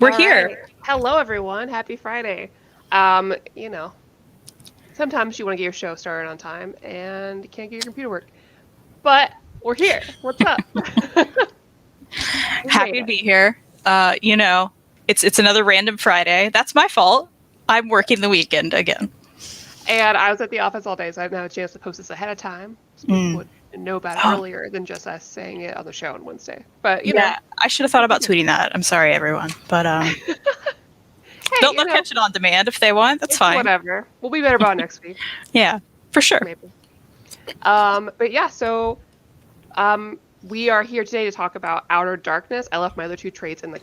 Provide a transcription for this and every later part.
We're All here. right. Hello, everyone. Happy Friday. You know, sometimes you want to get your show started on time and you can't get your computer work, but we're here. What's up? We made Happy to it. be here. It's another random Friday. That's my fault. I'm working the weekend again. And I was at the office all day, so I didn't have a chance to post this ahead of time, so people would know about it earlier than just us saying it on the show on Wednesday. But Yeah, I should have thought about tweeting that. I'm sorry, everyone, but hey, they'll catch it on demand if they want. That's it's fine. whatever. We'll be better about it next week, Yeah, for sure. maybe. But yeah, so we are here today to talk about Outer Darkness. I left my other two trades in the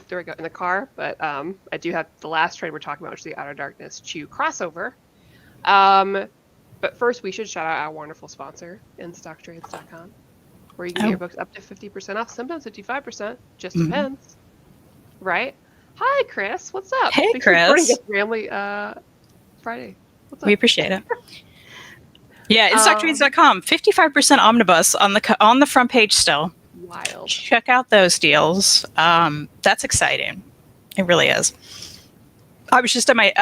there we go, in the car, but I do have the last trade we're talking about, which is the Outer Darkness Chew crossover. But first, we should shout out our wonderful sponsor, InStockTrades.com, where you can get your books up to 50% off, sometimes 55%, just depends, right? Hi, Chris. What's up? Hey, Thanks for joining Chris. us, family. Friday. What's up? We appreciate it. Yeah, InStockTrades.com, 55% omnibus on the front page still. Wild. Check out those deals. That's exciting. It really is. I was just at my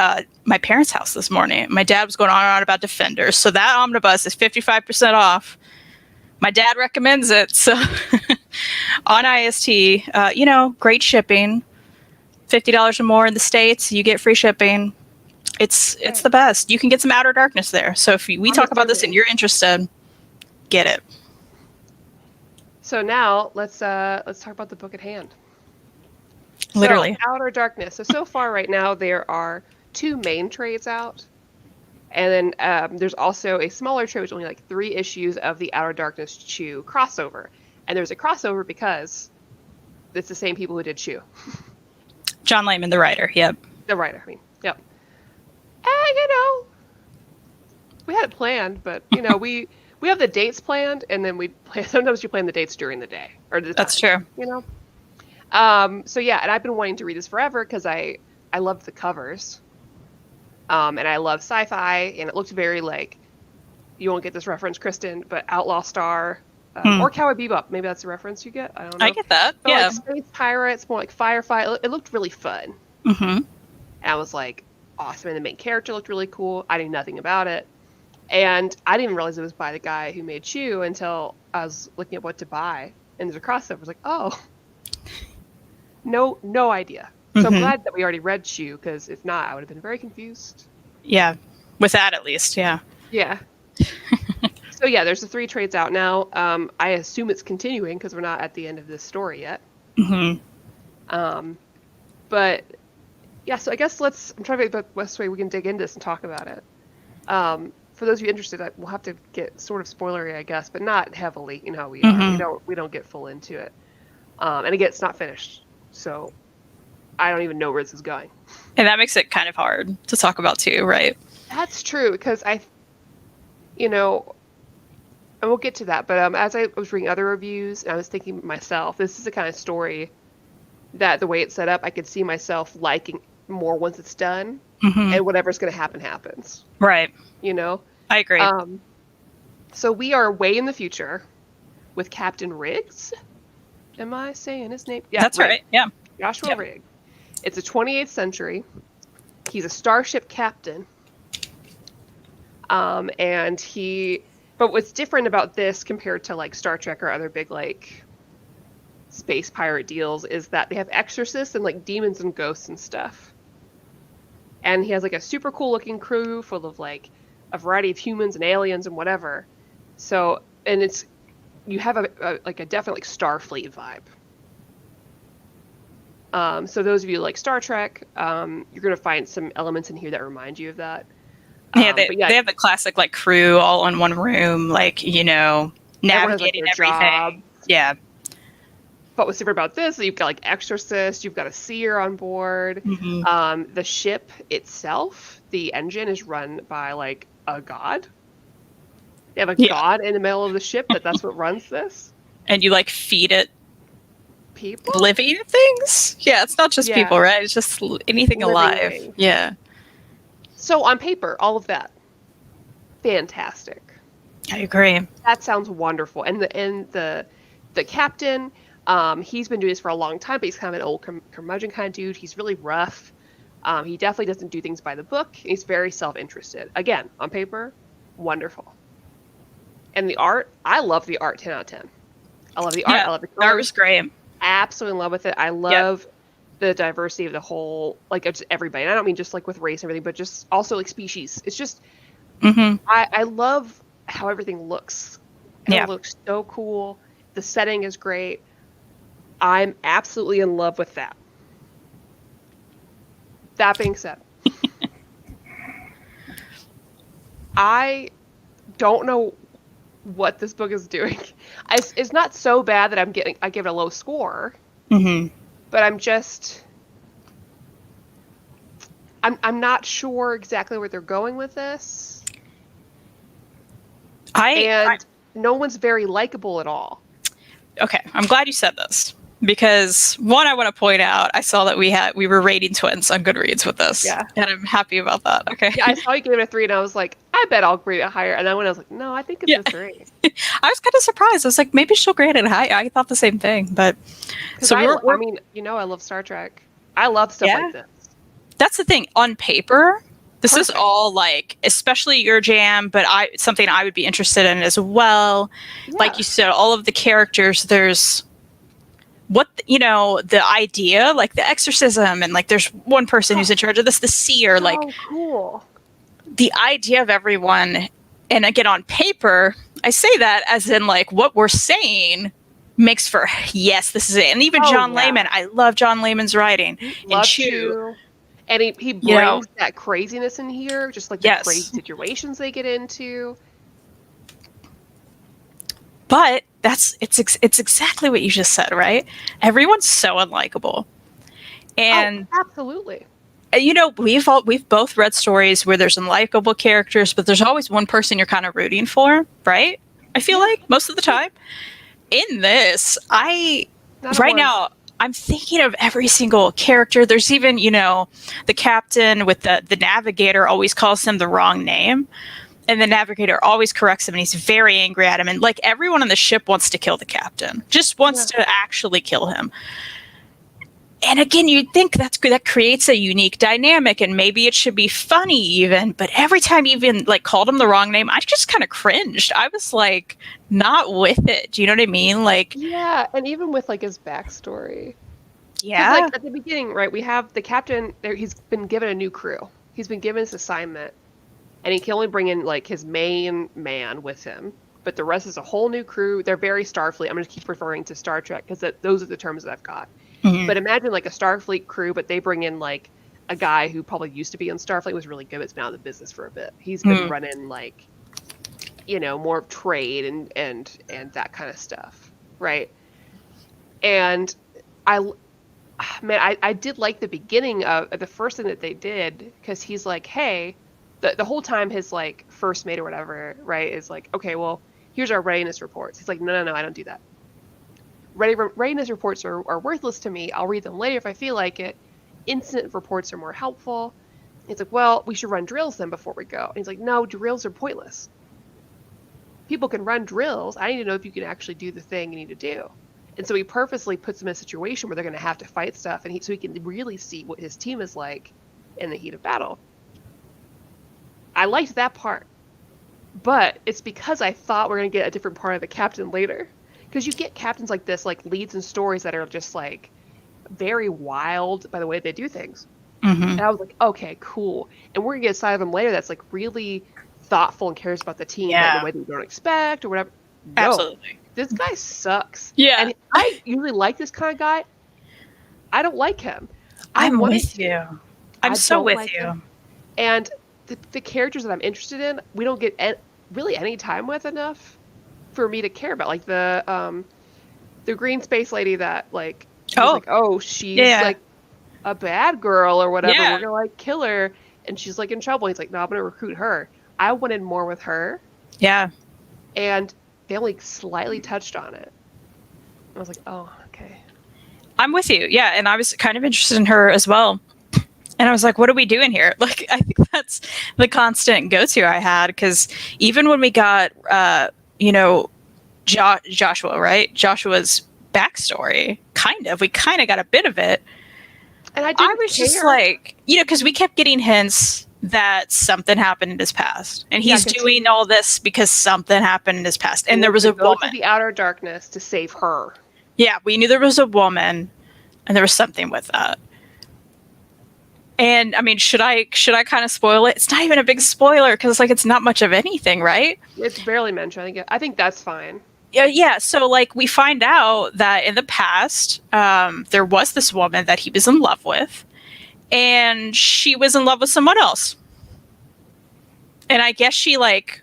parents' house this morning. My dad was going on and on about Defenders, so that omnibus is 55% off. My dad recommends it, so on IST, great shipping. $50 or more in the States, you get free shipping. It's the best. You can get some Outer Darkness there. So if we talk about this and you're interested, get it. So now let's talk about the book at hand. Literally. So, Outer Darkness. So far right now there are 2 main trades out. And then there's also a smaller trade, which is only like 3 issues of the Outer Darkness Chew crossover. And there's a crossover because it's the same people who did Chew. John Layman, the writer. Yep. The writer, yep. We had it planned, but we have the dates planned, and then sometimes you plan the dates during the day or the time. That's true. So yeah, and I've been wanting to read this forever because I love the covers, and I love sci-fi, and it looked very like, you won't get this reference, Kristan, but Outlaw Star or Cowboy Bebop. Maybe that's the reference you get. I don't know. I get that. But yeah. Like space pirates, more like Firefly. It looked really fun. Mm-hmm. And I was like, awesome, and the main character looked really cool. I knew nothing about it. And I didn't even realize it was by the guy who made Chew until I was looking at what to buy. And there's a crossover. I was like, oh, no idea. So I'm glad that we already read Chew, because if not, I would have been very confused. Yeah, with that at least, yeah. Yeah. So yeah, there's the 3 trades out now. I assume it's continuing because we're not at the end of this story yet. Mm-hmm. But yeah, so I guess I'm trying to think about the best way we can dig into this and talk about it. For those of you interested, we'll have to get sort of spoilery, I guess, but not heavily. You know how we are. We don't get full into it. And again, it's not finished, so I don't even know where this is going. And that makes it kind of hard to talk about too, right? That's true, because and we'll get to that. But as I was reading other reviews, and I was thinking to myself, this is the kind of story that the way it's set up, I could see myself liking more once it's done, and whatever's going to happen happens. Right. I agree. So we are way in the future with Captain Riggs. Am I saying his name? Yeah, that's right. Yeah. Joshua Riggs. It's the 28th century. He's a starship captain. But what's different about this compared to like Star Trek or other big like space pirate deals is that they have exorcists and like demons and ghosts and stuff. And he has like a super cool looking crew full of like a variety of humans and aliens and whatever. So, and you have a definite like Starfleet vibe. So those of you like Star Trek, you're going to find some elements in here that remind you of that. They have the classic like crew all in one room, like, navigating everything. Job. Yeah. But what's different about this is you've got like exorcist, you've got a seer on board. The ship itself, the engine is run by like a god. They have a god in the middle of the ship that's what runs this. And you like feed it people? Living things? Yeah, it's not just people, right? It's just anything alive. Things. Yeah. So on paper, all of that, fantastic. I agree. That sounds wonderful. And the captain, He's been doing this for a long time, but he's kind of an old curmudgeon kind of dude. He's really rough. He definitely doesn't do things by the book. He's very self-interested. Again, on paper, wonderful. And the art, I love the art 10 out of 10. I love the art. I love the colors. The art was great. Absolutely in love with it. I love the diversity of the whole, like, just everybody. And I don't mean just like with race and everything, but just also like species. It's just, I love how everything looks. It looks so cool. The setting is great. I'm absolutely in love with that. That being said, I don't know what this book is doing. It's not so bad that I give it a low score. But I'm not sure exactly where they're going with this. And no one's very likable at all. Okay, I'm glad you said this. Because one, I want to point out, I saw that we were rating twins on Goodreads with this. Yeah. And I'm happy about that. Okay. Yeah, I saw you gave it a 3 and I was like, I bet I'll grade it higher. And then when I was like, no, I think it's a 3. I was kind of surprised. I was like, maybe she'll grade it high. I thought the same thing, but so I mean, I love Star Trek. I love stuff like this. That's the thing. On paper, this is all like, especially your jam, but something I would be interested in as well. Yeah. Like you said, all of the characters, there's the idea, like the exorcism, and like there's one person who's in charge of this, the seer, like cool. The idea of everyone, and again on paper, I say that as in like what we're saying makes for yes, this is it. And even John Layman, I love John Layman's writing. Love Chew. And he brings that craziness in here, just like the crazy situations they get into. But it's exactly what you just said, right? Everyone's so unlikable, and absolutely. We've both read stories where there's unlikable characters, but there's always one person you're kind of rooting for, right? I feel like most of the time. In this, now I'm thinking of every single character. There's even the captain with the navigator always calls him the wrong name. And the navigator always corrects him, and he's very angry at him. And like everyone on the ship wants to kill the captain, just wants to actually kill him. And again, you'd think that creates a unique dynamic, and maybe it should be funny even. But every time you even like called him the wrong name, I just kind of cringed. I was like not with it. Do you know what I mean? Like and even with like his backstory. Yeah. Like at the beginning, right? We have the captain there. He's been given a new crew. He's been given this assignment. And he can only bring in like his main man with him, but the rest is a whole new crew. They're very Starfleet. I'm going to keep referring to Star Trek because those are the terms that I've got. But imagine like a Starfleet crew, but they bring in like a guy who probably used to be in Starfleet, was really good, but's been out of the business for a bit. He's been running like, more of trade and that kind of stuff, right? And I did like the beginning of the first thing that they did, because he's like, hey. The whole time his like first mate or whatever, right, is like, okay, well, here's our readiness reports. He's like, no, I don't do that. Readiness reports are worthless to me. I'll read them later if I feel like it. Incident reports are more helpful. He's like, well, we should run drills then before we go. And he's like, no, drills are pointless. People can run drills. I need to know if you can actually do the thing you need to do. And so he purposely puts them in a situation where they're going to have to fight stuff, and so he can really see what his team is like in the heat of battle. I liked that part, but it's because I thought we're going to get a different part of the captain later. Because you get captains like this, like leads in stories that are just like very wild by the way they do things. And I was like, okay, cool. And we're going to get a side of them later that's like really thoughtful and cares about the team in a way that you don't expect or whatever. No, absolutely. This guy sucks. Yeah. And I usually like this kind of guy. I don't like him. I'm with you. I'm so with you. And the characters that I'm interested in, we don't get really any time with enough for me to care about. Like the green space lady that like, she's like a bad girl or whatever. We're gonna like kill her, and she's like in trouble. He's like, no, I'm gonna recruit her. I wanted more with her. Yeah. And they only slightly touched on it. I was like, oh, okay. I'm with you. Yeah, and I was kind of interested in her as well. And I was like, what are we doing here? Like, I think that's the constant go-to I had, because even when we got, Joshua, right? Joshua's backstory. Kind of. We kind of got a bit of it. And I was just like, because we kept getting hints that something happened in his past, and he's doing all this because something happened in his past, and there was a woman. To the outer darkness to save her. Yeah, we knew there was a woman, and there was something with that. And I mean, should I kind of spoil it? It's not even a big spoiler because like it's not much of anything, right? It's barely mentioned. I think that's fine. Yeah. So like we find out that in the past, there was this woman that he was in love with, and she was in love with someone else. And I guess she like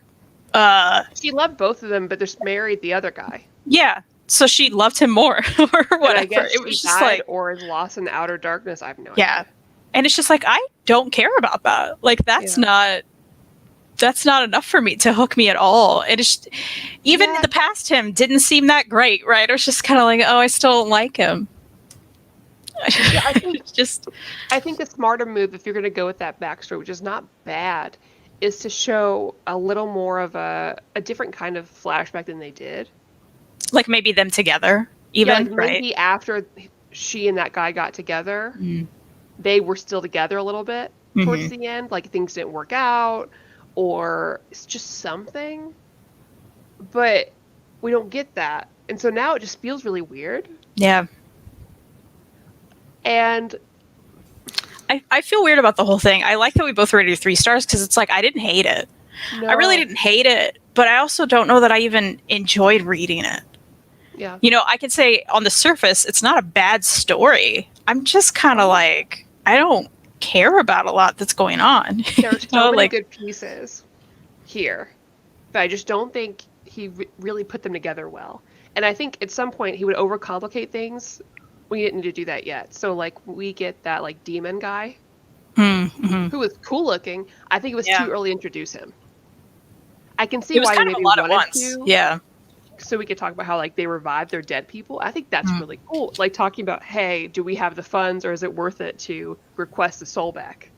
she loved both of them, but just married the other guy. Yeah. So she loved him more or whatever. And I guess it was she just died like, or is lost in the outer darkness. I have no idea. Yeah. And it's just like, I don't care about that. Like that's not enough for me to hook me at all. And it's even the past him didn't seem that great, right? It was just kind of like, oh, I still don't like him. Yeah, I think the smarter move, if you're going to go with that backstory, which is not bad, is to show a little more of a different kind of flashback than they did. Like maybe them together, even, like right? Maybe after she and that guy got together, they were still together a little bit towards the end. Like things didn't work out, or it's just something. But we don't get that. And so now it just feels really weird. Yeah. And I feel weird about the whole thing. I like that we both rated 3 stars because it's like I didn't hate it. No. I really didn't hate it, but I also don't know that I even enjoyed reading it. Yeah. I could say on the surface, it's not a bad story. I'm just kind of like, I don't care about a lot that's going on. There's so many good pieces here, but I just don't think he really put them together well. And I think at some point he would overcomplicate things. We didn't need to do that yet. So like we get that like demon guy who was cool looking. I think it was too early to introduce him. I can see why they maybe wanted to. Yeah. So we could talk about how like they revived their dead people. I think that's really cool. Like talking about, hey, do we have the funds or is it worth it to request the soul back?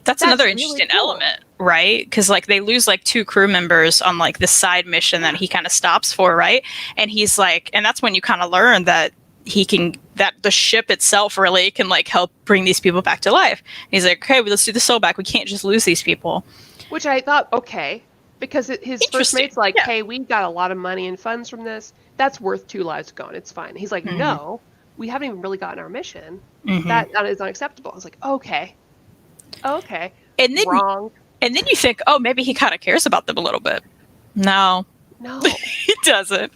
That's another interesting element, right? Because like they lose like 2 crew members on like the side mission that he kind of stops for, right? And he's like, and that's when you kind of learn that that the ship itself really can like help bring these people back to life. And he's like, okay, well, let's do the soul back. We can't just lose these people. Which I thought, okay. Because his first mate's like, hey, we got a lot of money and funds from this. That's worth 2 lives gone. It's fine. He's like, no, we haven't even really gotten our mission. That is unacceptable. I was like, okay. And then wrong. And then you think, oh, maybe he kind of cares about them a little bit. No, he doesn't.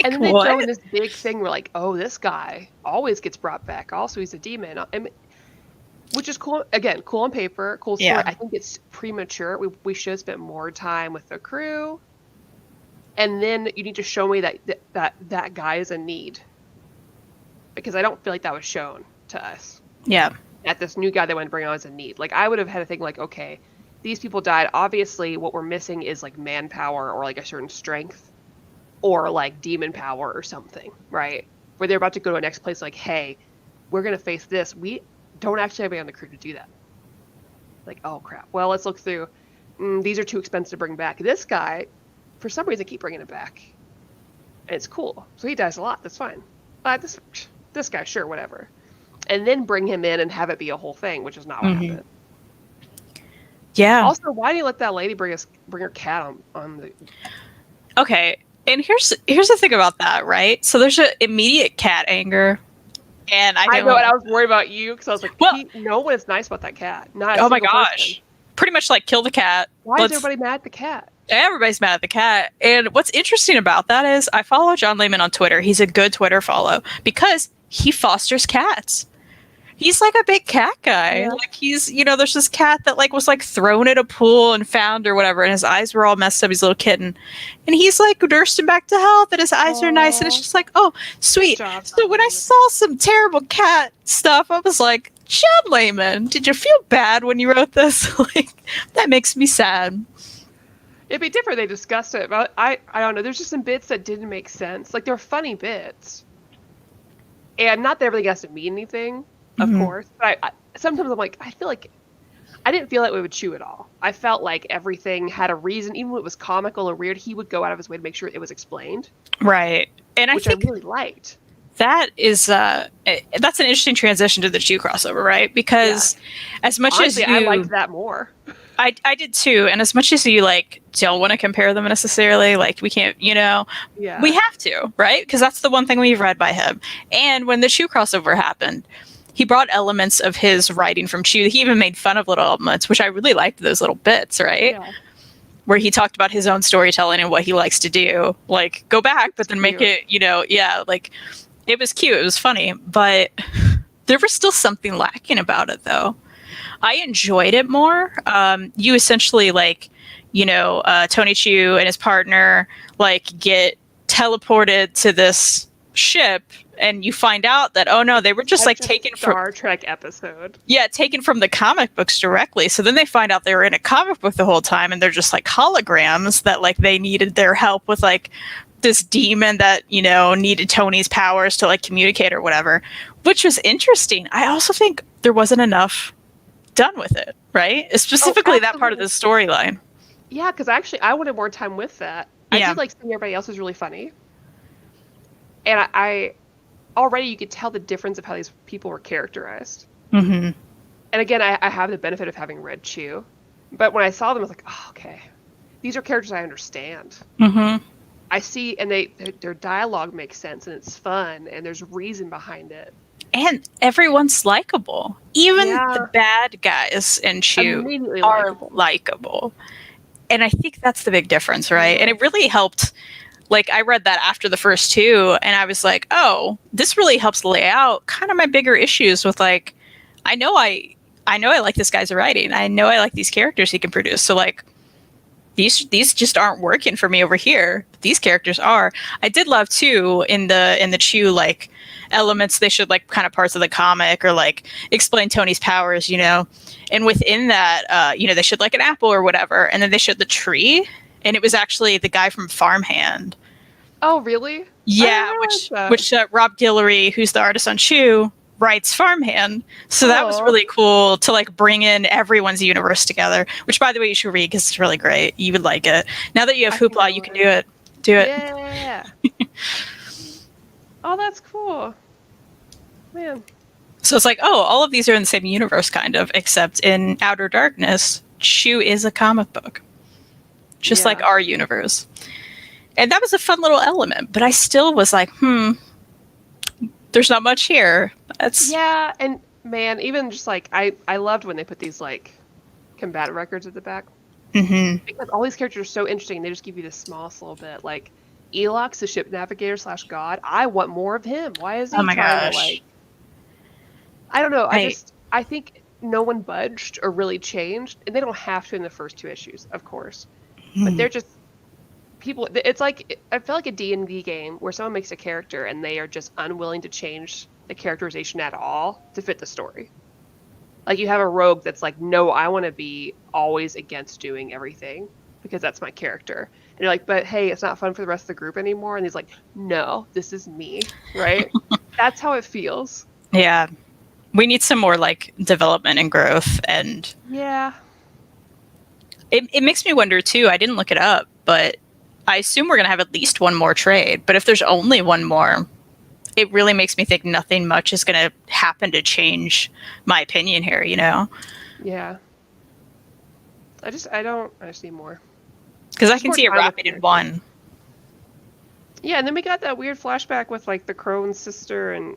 And then they throw in this big thing where like, oh, this guy always gets brought back. Also, he's a demon. Which is cool. Again, cool on paper, cool story. Yeah. I think it's premature. We should have spent more time with the crew. And then you need to show me that guy is in need. Because I don't feel like that was shown to us. Yeah. That this new guy they want to bring on is in need. Like, I would have had a thing like, okay, these people died. Obviously, what we're missing is like manpower or like a certain strength. Or like demon power or something, right? Where they're about to go to a next place like, hey, we're going to face this. We don't actually have anybody on the crew to do that. Like, oh crap. Well, let's look through. These are too expensive to bring back. This guy, for some reason, keep bringing it back. And it's cool. So he dies a lot. That's fine. This guy, sure, whatever. And then bring him in and have it be a whole thing, which is not what happened. Yeah. Also, why do you let that lady bring her cat on the... Okay. And here's the thing about that, right? So there's an immediate cat anger. And I know, and I was worried about you because I was like, no one is nice about that cat. Not oh my gosh. Person. Pretty much like kill the cat. Why is everybody mad at the cat? Everybody's mad at the cat. And what's interesting about that is I follow John Layman on Twitter. He's a good Twitter follow because he fosters cats. He's like a big cat guy. Yeah. Like he's, there's this cat that like was like thrown at a pool and found or whatever, and his eyes were all messed up. He's a little kitten, and he's like nursed him back to health, and his eyes are nice, and it's just like, oh, sweet. So when I saw some terrible cat stuff, I was like, John Layman, did you feel bad when you wrote this? Like that makes me sad. It'd be different. They discussed it, but I don't know. There's just some bits that didn't make sense. Like they're funny bits, and not that everything has to mean anything. Of course, but I sometimes I'm like, I feel like I didn't feel like we would chew it all. I felt like everything had a reason, even when it was comical or weird. He would go out of his way to make sure it was explained. Right. And I which think I really liked. that is that's an interesting transition to the Chew crossover, right? Because as much Honestly, as you, I liked that more. I did too, and as much as you like don't want to compare them necessarily, like we can't, you know, Yeah. we have to, right? Because that's the one thing we've read by him. And when the Chew crossover happened, he brought elements of his writing from Chew. He even made fun of little elements, which I really liked those little bits, right? Yeah. Where he talked about his own storytelling and what he likes to do. Like, go back, but then make it, you know, like, it was cute. It was funny. But there was still something lacking about it, though. I enjoyed it more. You essentially, like, you know, Tony Chu and his partner, like, get teleported to this ship, and you find out that, oh no, they were just like taken from Star Trek episode. Yeah, taken from the comic books directly. So then they find out they were in a comic book the whole time, and they're just like holograms that like they needed their help with like this demon that, you know, needed Tony's powers to like communicate or whatever, which was interesting. I also think there wasn't enough done with it, right? Specifically that part of the storyline. Yeah, because actually I wanted more time with that. I did like seeing everybody else was really funny. And I already you could tell the difference of how these people were characterized. Mm-hmm. And again, I have the benefit of having read Chew, but when I saw them, I was like, oh, okay, these are characters I understand. Mm-hmm. I see, and their dialogue makes sense, and it's fun, and there's reason behind it. And everyone's likable. Even the bad guys in Chew are likable. And I think that's the big difference, right? And it really helped. Like, I read that after the first two, and I was like, oh, this really helps lay out kind of my bigger issues with, like, I know I like this guy's writing. I know I like these characters he can produce. So, like, these just aren't working for me over here. These characters are. I did love, too, in the Chew, like, elements, they showed, like, kind of parts of the comic or, like, explain Tony's powers, you know? And within that, you know, they showed, like, an apple or whatever, and then they showed the tree, and it was actually the guy from Farmhand. Oh, really? Yeah, which Rob Guillory, who's the artist on Chew, writes Farmhand. So that was really cool to like bring in everyone's universe together. Which, by the way, you should read because it's really great. You would like it. Now that you have Hoopla, you can do it. Do it. Yeah. Oh, that's cool, man. So it's like, oh, all of these are in the same universe, kind of, except in Outer Darkness, Chew is a comic book, just like our universe. And that was a fun little element, but I still was like, there's not much here. Yeah, and man, even just like I loved when they put these like combat records at the back. Mm-hmm. Because all these characters are so interesting. They just give you this smallest little bit. Like Elox, the ship navigator / god. I want more of him. Why is he trying to like? I don't know. I think no one budged or really changed, and they don't have to in the first two issues, of course. But they're just people. It's like I feel like a D&D game where someone makes a character and they are just unwilling to change the characterization at all to fit the story. Like you have a rogue that's like, no, I want to be always against doing everything because that's my character. And you're like, but hey, it's not fun for the rest of the group anymore. And he's like, no, this is me, right? That's how it feels. Yeah. We need some more like development and growth. And yeah. It makes me wonder too. I didn't look it up, but I assume we're going to have at least one more trade. But if there's only one more, it really makes me think nothing much is going to happen to change my opinion here, you know? Yeah. I just need more. Because I can see it wrapping in one. Yeah, and then we got that weird flashback with like the Crone's sister and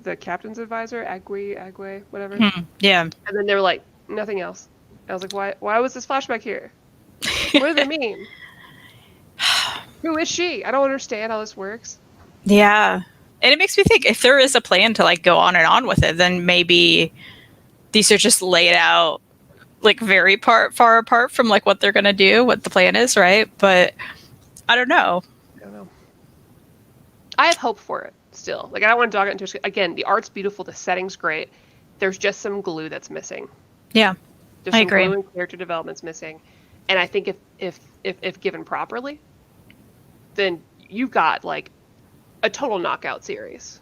the captain's advisor, Agwe, whatever. Yeah. And then they were like, nothing else. I was like, why was this flashback here? What do they mean? Who is she? I don't understand how this works. Yeah. And it makes me think if there is a plan to like go on and on with it, then maybe these are just laid out like very far apart from like what they're going to do, what the plan is, right? But I don't know. I have hope for it still. Like I don't want to dog it into again, the art's beautiful, the setting's great. There's just some glue that's missing. Yeah. There's some glue and character development's missing. And I think if given properly, then you've got like a total knockout series.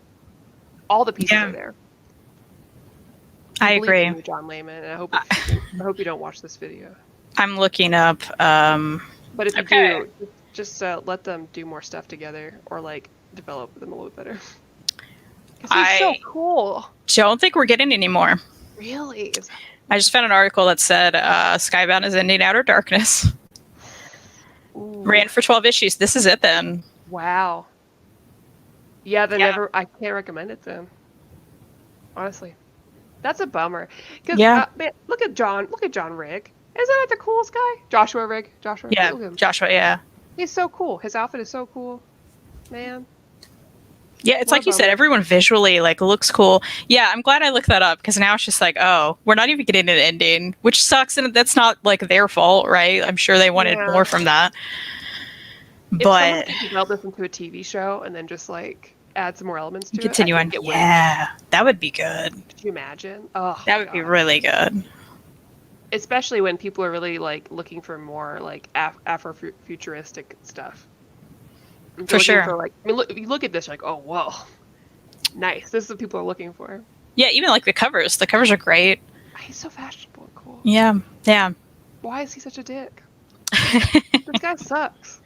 All the pieces are there. I agree. You, John Layman, and I hope you don't watch this video. I'm looking up. But if you do, Just let them do more stuff together, or like develop them a little better. Because he's so cool. Don't think we're getting any more. Really? I just found an article that said Skybound is ending Outer Darkness. Ooh. Ran for 12 issues. This is it then. Wow. Yeah, I can't recommend it then. Honestly. That's a bummer. Because man, look at John Rigg. Isn't that the coolest guy? Joshua Rigg. Yeah, Joshua, yeah. He's so cool. His outfit is so cool. Man. Yeah, it's like you said, everyone visually like looks cool. Yeah, I'm glad I looked that up, because now it's just like, oh, we're not even getting an ending, which sucks, and that's not like their fault, right? I'm sure they wanted more from that. But if someone could develop this into a TV show and then just like add some more elements to continue on. Yeah, that would be good. Could you imagine? Oh, that would be really good. Especially when people are really like looking for more like Afro-futuristic stuff. For sure. If you look at this, you're like, oh, whoa, nice. This is what people are looking for. Yeah, even like the covers. The covers are great. He's so fashionable and cool. Yeah, yeah. Why is he such a dick? This guy sucks.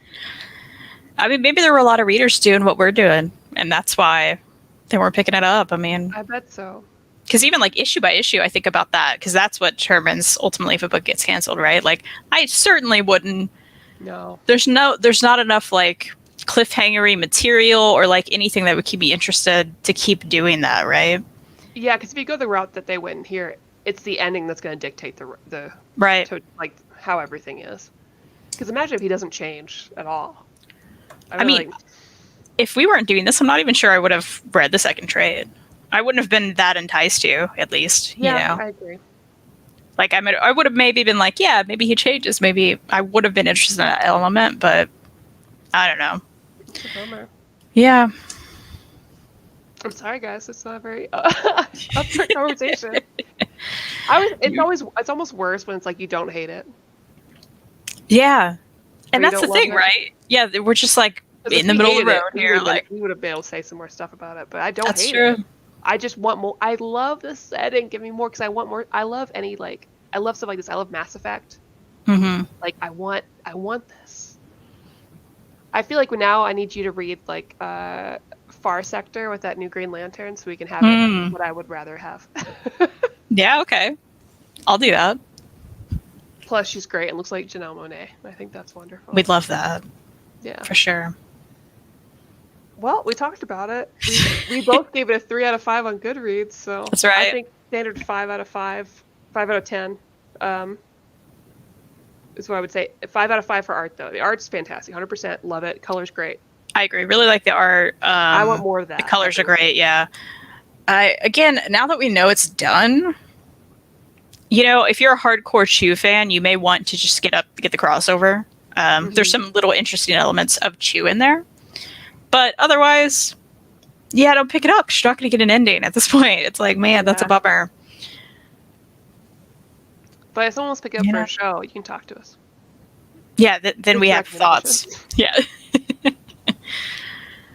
I mean, maybe there were a lot of readers doing what we're doing, and that's why they weren't picking it up. I mean, I bet so. Because even like issue by issue, I think about that, because that's what determines ultimately if a book gets canceled, right? Like, I certainly wouldn't. No. There's not enough like cliffhangery material or like anything that would keep me interested to keep doing that, right? Yeah, because if you go the route that they went here, it's the ending that's going to dictate the right, like how everything is. Because imagine if he doesn't change at all. I mean, if we weren't doing this, I'm not even sure I would have read the second trade. I wouldn't have been that enticed to, at least. Yeah, you know? I agree. Like, I would have maybe been like, yeah, maybe he changes. Maybe I would have been interested in that element, but I don't know. It's a bummer. Yeah. I'm sorry, guys. It's not a very upfront conversation. It's almost worse when it's like you don't hate it. Yeah. And that's the thing, right? Yeah, we're just like in the middle of the road here. Like, we would have been able to say some more stuff about it, but I don't hate true. it. I just want more. I love the setting. Give me more, because I want more. I love I love stuff like this. I love Mass Effect. Mm-hmm. Like, I want this. I feel like now I need you to read like Far Sector with that new Green Lantern, so we can have it what I would rather have. Yeah, okay. I'll do that. Plus, she's great and looks like Janelle Monáe. I think that's wonderful. We'd love that. Yeah. For sure. Well, we talked about it. We both gave it a 3 out of 5 on Goodreads, so that's right. I think standard 5 out of 5, 5 out of 10 is what I would say. 5 out of 5 for art, though. The art's fantastic. 100% love it. Color's great. I agree. Really like the art. I want more of that. The colors are great, yeah. Again, now that we know it's done, you know, if you're a hardcore Chew fan, you may want to just get the crossover. There's some little interesting elements of Chew in there. But otherwise, yeah, don't pick it up, because you're not going to get an ending at this point. It's like, man, that's a bummer. But if someone wants to pick it up for a show, you can talk to us. Yeah, then we have thoughts. Yeah.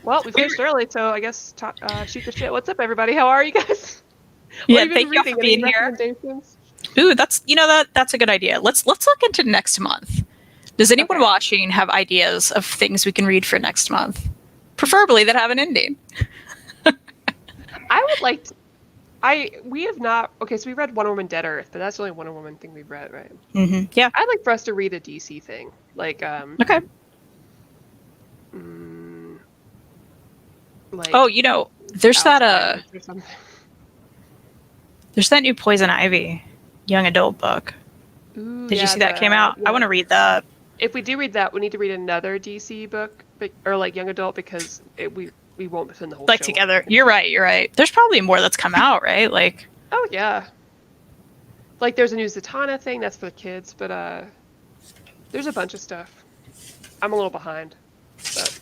Well, we finished early, so I guess shoot the shit. What's up, everybody? How are you guys? Yeah, thank you for being here. Ooh, that's a good idea. Let's look into next month. Does anyone watching have ideas of things we can read for next month? Preferably that have an ending. I would like to. We have not. Okay, so we read Wonder Woman Dead Earth, but that's the only Wonder Woman thing we've read, right? Mm-hmm. Yeah. I'd like for us to read a DC thing, like okay. Like, oh, you know, there's that there's that new Poison Ivy young adult book. Ooh, Did you see that came out? Yeah. I want to read that. If we do read that, we need to read another DC book, or like young adult, because we won't spend the whole like show together. You're right. There's probably more that's come out, right? Like, oh yeah, like there's a new Zatanna thing that's for the kids, but there's a bunch of stuff. I'm a little behind, but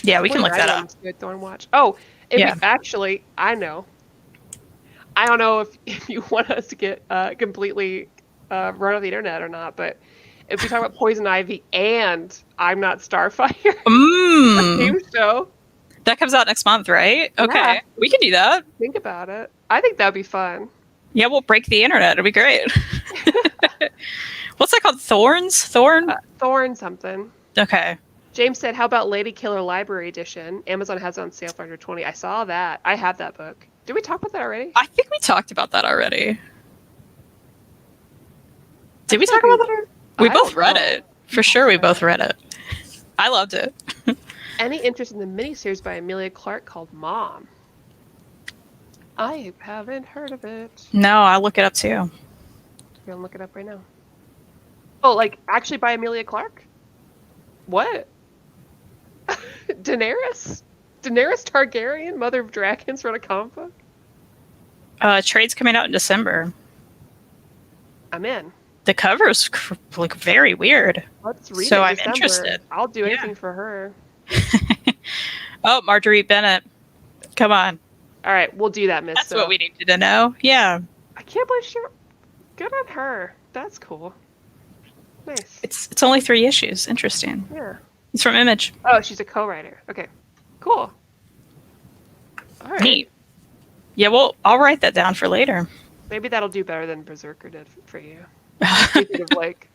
yeah, we can look that up. Good Thornwatch. Oh, actually, I know. I don't know if you want us to get completely run off the internet or not, but if we talk about Poison Ivy and I'm Not Starfire, the game show. That comes out next month, right? Okay. Yeah. We can do that. Think about it. I think that'd be fun. Yeah, we'll break the internet. It'll be great. What's that called? Thorn? Thorn something. Okay. James said, "How about Lady Killer Library Edition? Amazon has it on sale for under 20." I saw that. I have that book. Did we talk about that already? I think we talked about that already. I Did we feel talk like about that? We I both don't read know. it. For sure, we both read it. I loved it. Any interest in the miniseries by Amelia Clark called Mom? I haven't heard of it. No, I'll look it up too. You're gonna look it up right now. Oh, like actually by Amelia Clark? What? Daenerys? Daenerys Targaryen, Mother of Dragons, wrote a comic book? Trade's coming out in December. I'm in. The cover's like very weird. Let's read So it. I'm December. interested. I'll do Yeah. anything for her. Oh, Marguerite Bennett. Come on. All right, we'll do that, Miss. That's what we needed to know. Yeah. I can't believe she. Good on her. That's cool. Nice. It's only 3 issues. Interesting. Yeah. It's from Image. Oh, she's a co-writer. Okay. Cool. All right. Neat. Yeah, well, I'll write that down for later. Maybe that'll do better than Berserker did for you. Speaking of like,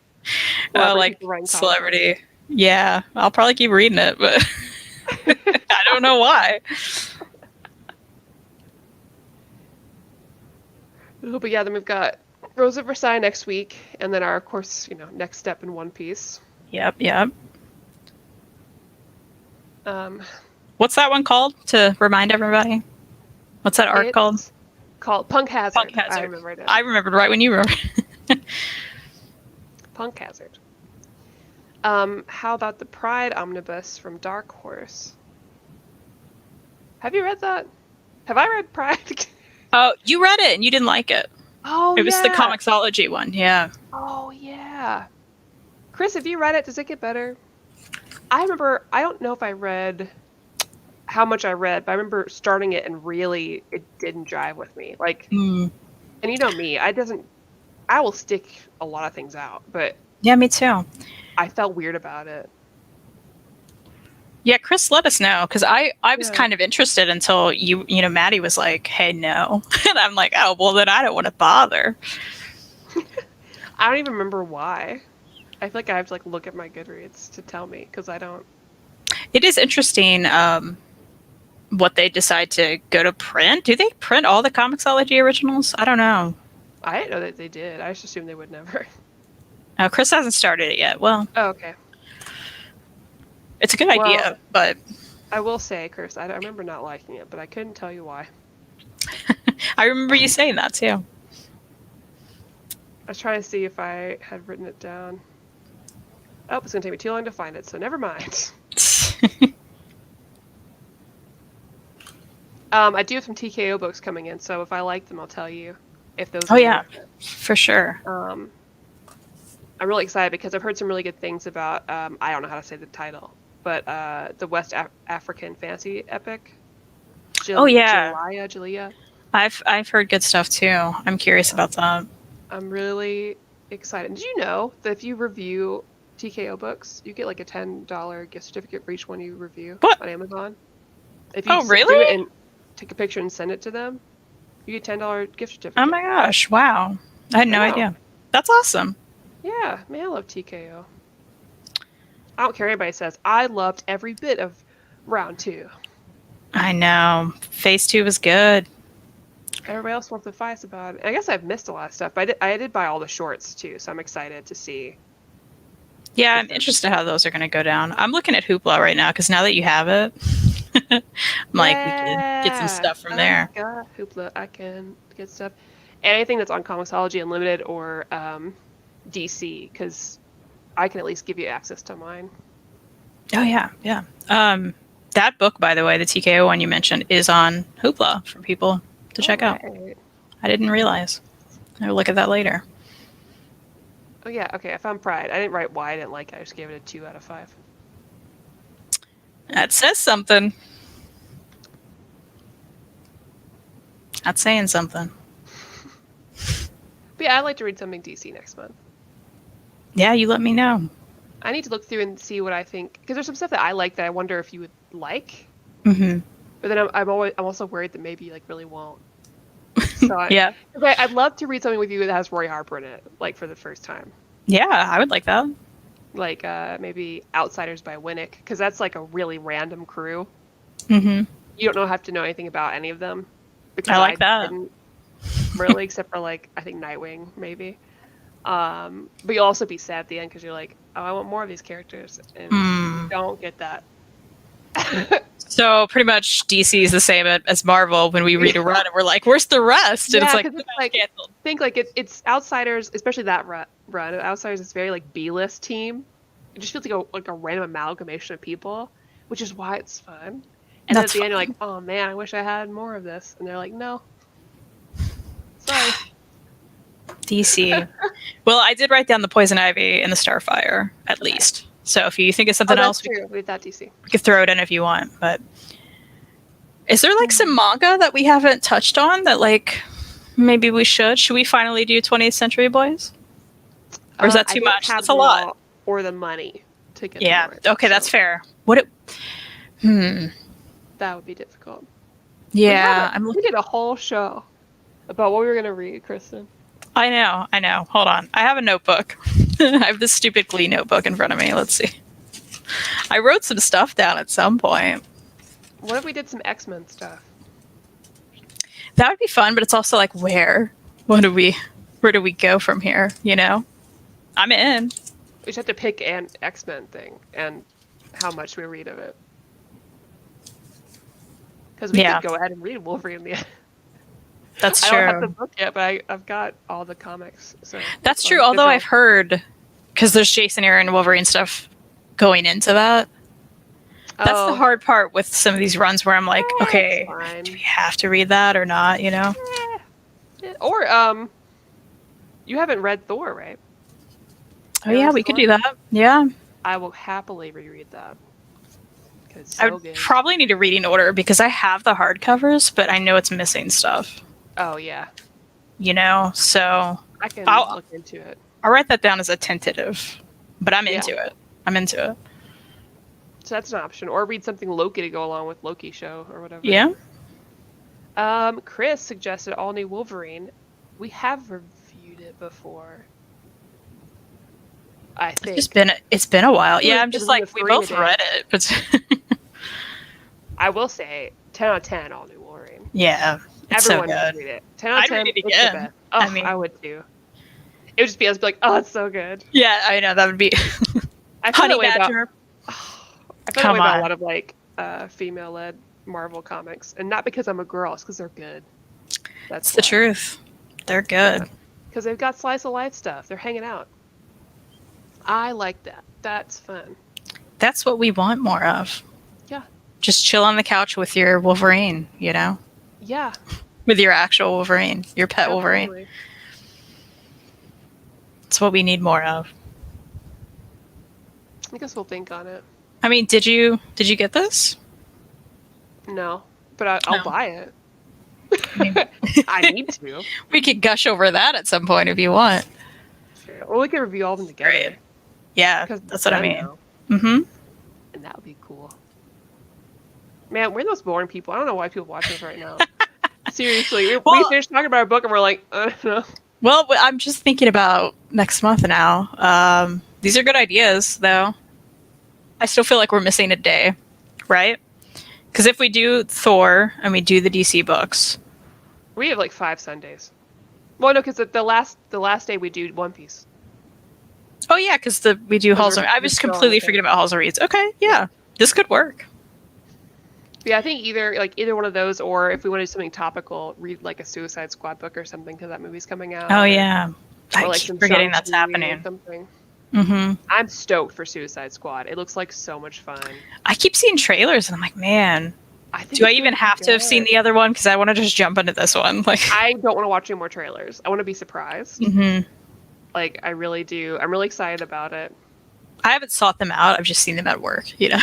Like celebrity. Yeah, I'll probably keep reading it, but I don't know why. But yeah, then we've got Rose of Versailles next week, and then our, of course, next step in One Piece. Yep. Um, What's that one called, to remind everybody? What's that arc called? Called Punk Hazard. Punk Hazard. I remember it. I remembered right when you remembered. Punk Hazard. How about the Pride Omnibus from Dark Horse? Have you read that? Have I read Pride? Oh, you read it and you didn't like it. Oh, It was the yeah. Comixology one, yeah. Oh, yeah. Chris, have you read it? Does it get better? I remember, I don't know if I read how much I read, but I remember starting it and really it didn't jive with me. Like, Mm. and you know me, I will stick a lot of things out, but Yeah, me too. I felt weird about it. Yeah, Chris, let us know, because I was Yeah. kind of interested until Maddie was like, "Hey, no," and I'm like, "Oh, well, then I don't want to bother." I don't even remember why. I feel like I have to look at my Goodreads to tell me, because I don't. It is interesting what they decide to go to print. Do they print all the Comixology originals? I don't know. I didn't know that they did. I just assumed they would never. Oh, Chris hasn't started it yet. Well, Oh, okay. it's a good idea, but I will say, Chris, I remember not liking it, but I couldn't tell you why. I remember you saying that too. I was trying to see if I had written it down. Oh, it's going to take me too long to find it, so never mind. I do have some TKO books coming in, so if I like them, I'll tell you if those. Oh, are yeah. worth it. For sure. I'm really excited because I've heard some really good things about. I don't know how to say the title, but the West African fantasy epic. Oh, yeah. Jalea. I've heard good stuff too. I'm curious about that. I'm really excited. Did you know that if you review TKO books, you get like a $10 gift certificate for each one you review What? on Amazon? If you Oh, do really? it and take a picture and send it to them, you get $10 gift certificate. Oh my gosh! Wow, I had no I know. idea. That's awesome. Yeah, man, I love TKO. I don't care what anybody says. I loved every bit of round 2. I know. Phase 2 was good. Everybody else wants advice about it. I guess I've missed a lot of stuff, but I did buy all the shorts too, so I'm excited to see. Yeah, I'm interested how those are going to go down. I'm looking at Hoopla right now because now that you have it, I'm like, we can get some stuff from there. Yeah, Hoopla, I can get stuff. Anything that's on Comixology Unlimited or DC, because I can at least give you access to mine. Oh yeah. That book, by the way, the TKO one you mentioned, is on Hoopla for people to check out. Right. I didn't realize. I'll look at that later. Oh yeah, okay, I found Pride. I didn't write why I didn't like it. I just gave it a 2 out of 5. That says something. That's saying something. But yeah, I'd like to read something DC next month. Yeah, you let me know. I need to look through and see what I think, because there's some stuff that I like that I wonder if you would like. Mm-hmm. But then I'm also worried that maybe you really won't. So Yeah. I'd love to read something with you that has Roy Harper in it, for the first time. Yeah, I would like that. like maybe Outsiders by Winnick, because that's like a really random crew. Mm-hmm. You don't have to know anything about any of them, because I like that. didn't really, except for like I think Nightwing maybe. But you'll also be sad at the end because you're like, oh, I want more of these characters, and you don't get that. So pretty much DC is the same as Marvel when we read a run and we're like, where's the rest? And Yeah, it's 'cause like, canceled. think like it's Outsiders, especially that run. Outsiders is very like B-list team. It just feels like a random amalgamation of people, which is why it's fun. And then at the end, you're like, oh man, I wish I had more of this. And they're like, no. Sorry. DC. Well, I did write down the Poison Ivy and the Starfire, at least. So if you think of something else, with that DC. We could throw it in if you want. But is there like some manga that we haven't touched on that like maybe we should? Should we finally do 20th Century Boys? Or is that too much? That's a lot. Or the money to get. Yeah. More, okay, that's fair. That would be difficult. Yeah, we did a whole show about what we were gonna read, Kristen. I know. Hold on. I have a notebook. I have this stupid Glee notebook in front of me. Let's see. I wrote some stuff down at some point. What if we did some X-Men stuff? That would be fun, but it's also like where do we go from here, you know? I'm in. We just have to pick an X-Men thing and how much we read of it. Because we could go ahead and read Wolverine in the end. That's true. I don't have the book yet, but I've got all the comics. So that's true. Although I've heard, because there's Jason Aaron Wolverine stuff going into that. That's the hard part with some of these runs where I'm like, okay, do we have to read that or not? You know? Or you haven't read Thor, right? Oh yeah, we could do that. Yeah. I will happily reread that. I would probably need a reading order because I have the hardcovers, but I know it's missing stuff. Oh yeah. You know, so I can look into it. I'll write that down as a tentative, but I'm into it. I'm into it. So that's an option, or read something Loki to go along with Loki show or whatever. Yeah. Chris suggested All New Wolverine. We have reviewed it before. I think it's been a while. Yeah, I'm just like we both read it, but I will say 10 out of 10 All New Wolverine. Yeah, it's everyone so good. Should read it. 10 out of 10. I'd read it again. Oh, I would too. It would just be us be like, oh, it's so good. Yeah, I know that would be. I feel Honey Badger. I feel that way about a lot of like female-led Marvel comics, and not because I'm a girl, it's because they're good. That's the truth. They're good because they've got slice of life stuff. They're hanging out. I like that. That's fun. That's what we want more of. Yeah. Just chill on the couch with your Wolverine, you know? Yeah. With your actual Wolverine, your pet Wolverine. It's what we need more of. I guess we'll think on it. I mean, did you get this? No, but I'll buy it. I need to. We could gush over that at some point if you want. Sure. Or we could review all of them together. Great. Yeah, that's what I mean. Mm-hmm. And that would be cool. Man, we're those boring people. I don't know why people watch us right now. Seriously, we finished talking about our book and we're like, I don't know. Well, I'm just thinking about next month now. These are good ideas, though. I still feel like we're missing a day, right? Because if we do Thor and we do the DC books, we have like 5 Sundays. Well, no, because the last day we do One Piece. Oh yeah, because we do Halls. I was completely forgetting about Halls of Reeds. Okay, yeah, this could work. Yeah, I think either one of those, or if we want to do something topical, read like a Suicide Squad book or something because that movie's coming out. Oh yeah, I keep forgetting that's happening. Something. Mm-hmm. I'm stoked for Suicide Squad. It looks like so much fun. I keep seeing trailers and I'm like, man, do I even have to have seen the other one? Because I want to just jump into this one. Like, I don't want to watch any more trailers. I want to be surprised. Mm-hmm. Like, I really do. I'm really excited about it. I haven't sought them out. I've just seen them at work, you know.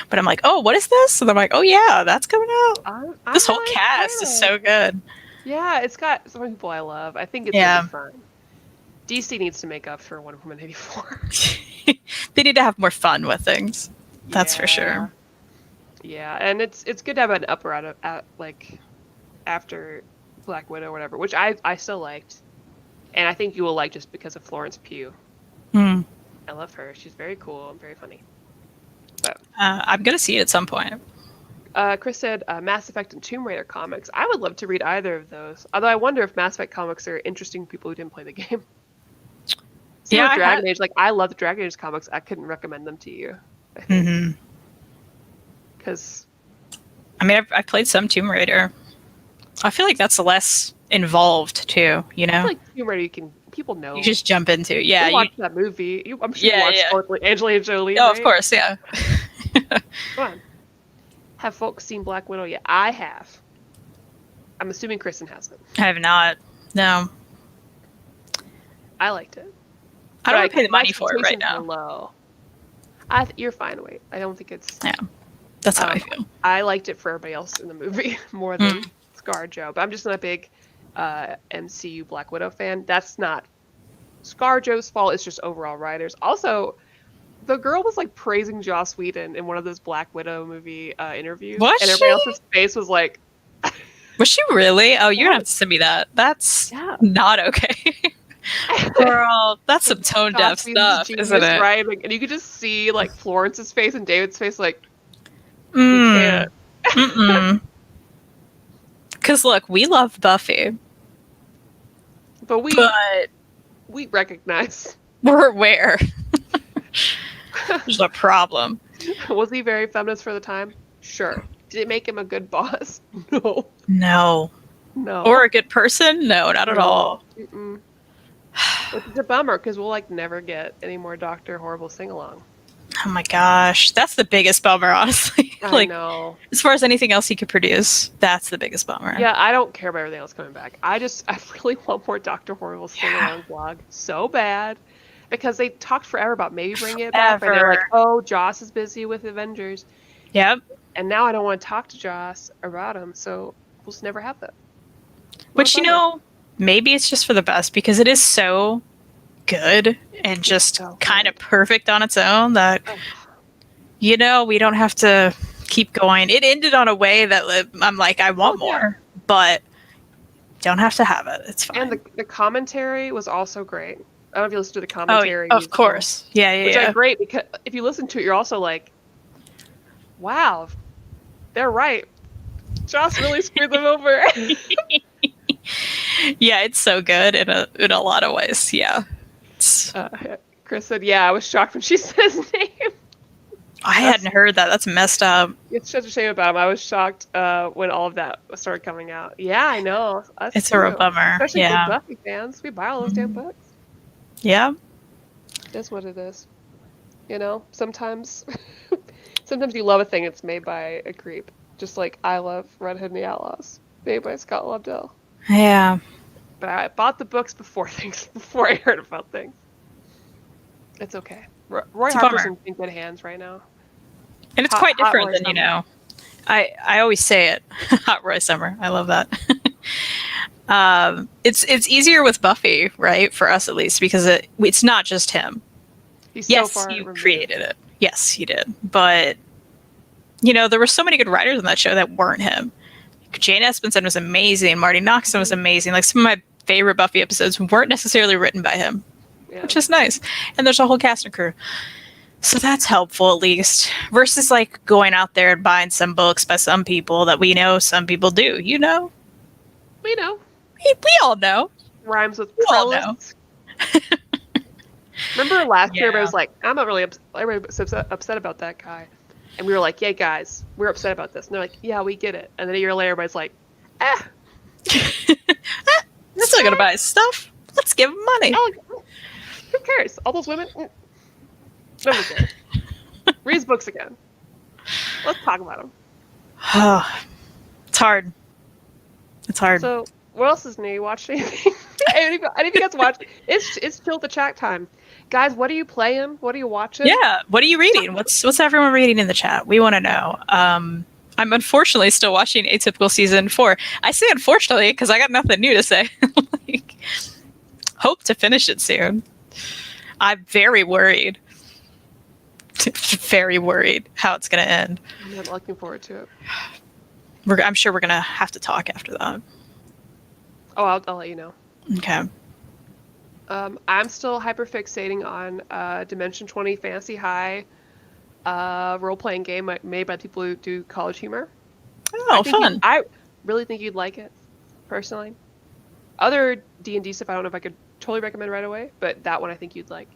But I'm like, oh, what is this? And I'm like, oh yeah, that's coming out. This whole cast is so good. Yeah, it's got so many people I love. I think it's gonna be fun. DC needs to make up for Wonder Woman 84. They need to have more fun with things. That's for sure. Yeah, and it's good to have an upper at like after Black Widow or whatever, which I still liked, and I think you will like just because of Florence Pugh. I love her. She's very cool and very funny. But I'm gonna see it at some point. Chris said Mass Effect and Tomb Raider comics. I would love to read either of those. Although I wonder if Mass Effect comics are interesting to people who didn't play the game. Same with Dragon Age. Like, I love the Dragon Age comics. I couldn't recommend them to you. Because I mean, I've played some Tomb Raider. I feel like that's less involved too. You know, I feel like Tomb Raider, people know. you just jump into. Yeah, you watched that movie. I'm sure you watched Angelina Jolie. Oh, right? of course, yeah. Come on. Have folks seen Black Widow yet? I have. I'm assuming Kristan hasn't. I have not. No. I liked it. I don't want to pay the money for it right now. Low. You're fine. Wait, I don't think it's. Yeah, that's how I feel. I liked it for everybody else in the movie more than ScarJo, but I'm just not a big MCU Black Widow fan. That's not ScarJo's fault. It's just overall writers. Also, the girl was like praising Joss Whedon in one of those Black Widow movie interviews, Was and everybody else's face was like. Was she really? Oh, you're gonna have to send me that. That's not okay. Girl, that's some tone deaf stuff, isn't it? Right? Like, and you could just see like Florence's face and David's face, like, Because look, we love Buffy, but we recognize we're aware. There's a problem. Was he very feminist for the time? Sure. Did it make him a good boss? No. Or a good person? No, not at all. Which is a bummer because we'll like never get any more Dr. Horrible sing-along. Oh my gosh, that's the biggest bummer, honestly. I know. As far as anything else he could produce, that's the biggest bummer. Yeah, I don't care about everything else coming back. I really want more Dr. Horrible sing-along vlog so bad because they talked forever about maybe bringing it back, and they're like, "Oh, Joss is busy with Avengers." Yep. And now I don't want to talk to Joss about him, so we'll just never have that. Which, you know, maybe it's just for the best because it is so good and just kind of perfect on its own that, you know, we don't have to keep going. It ended on a way that I'm like, I want more, but don't have to have it. It's fine. And the commentary was also great. I don't know if you listened to the commentary. Oh, of course. Yeah. Which is great because if you listen to it, you're also like, wow, they're right. Joss really screwed them over. Yeah, it's so good in a lot of ways. Yeah. Chris said, "Yeah, I was shocked when she said his name." I hadn't heard that. That's messed up. It's such a shame about him. I was shocked when all of that started coming out. Yeah, I know. It's a real bummer. Especially big Buffy fans. We buy all those damn books. Yeah. That's what it is. You know, sometimes you love a thing that's made by a creep. Just like I love Red Hood and the Outlaws, made by Scott Lobdell. Yeah. But I bought the books before I heard about things. It's okay. Roy Harper's in good hands right now. And it's quite different than, you know, I always say it. Hot Roy Summer. I love that. It's easier with Buffy, right? For us at least, because it's not just him. Yes, you created it. Yes, he did. But, you know, there were so many good writers on that show that weren't him. Jane Espenson was amazing. Marty Noxon was amazing. Like, some of my favorite Buffy episodes weren't necessarily written by him, which is nice. And there's a whole cast and crew. So that's helpful, at least. Versus, like, going out there and buying some books by some people that we know some people do, you know? We know. We all know. Rhymes with prelist. Remember last year, everybody was like, I'm not really everybody was upset about that guy. And we were like, yeah, guys, we're upset about this. And they're like, yeah, we get it. And then a year later, everybody's like, I'm still going to buy his stuff. Let's give him money. Who cares? All those women? Nobody cares. Read his books again. Let's talk about them. It's hard. It's hard. So, what else is new? You watched anything? Any of you guys watch? It's still the chat time. Guys, what are you playing? What are you watching? Yeah, what are you reading? What's everyone reading in the chat? We want to know. I'm unfortunately still watching Atypical Season 4. I say unfortunately because I got nothing new to say. Hope to finish it soon. I'm very worried. Very worried how it's going to end. I'm not looking forward to it. I'm sure we're going to have to talk after that. Oh, I'll let you know. Okay. I'm still hyperfixating on Dimension 20 Fantasy High role-playing game made by people who do College Humor. Oh, fun. I really think you'd like it, personally. Other D&D stuff, I don't know if I could totally recommend right away, but that one I think you'd like.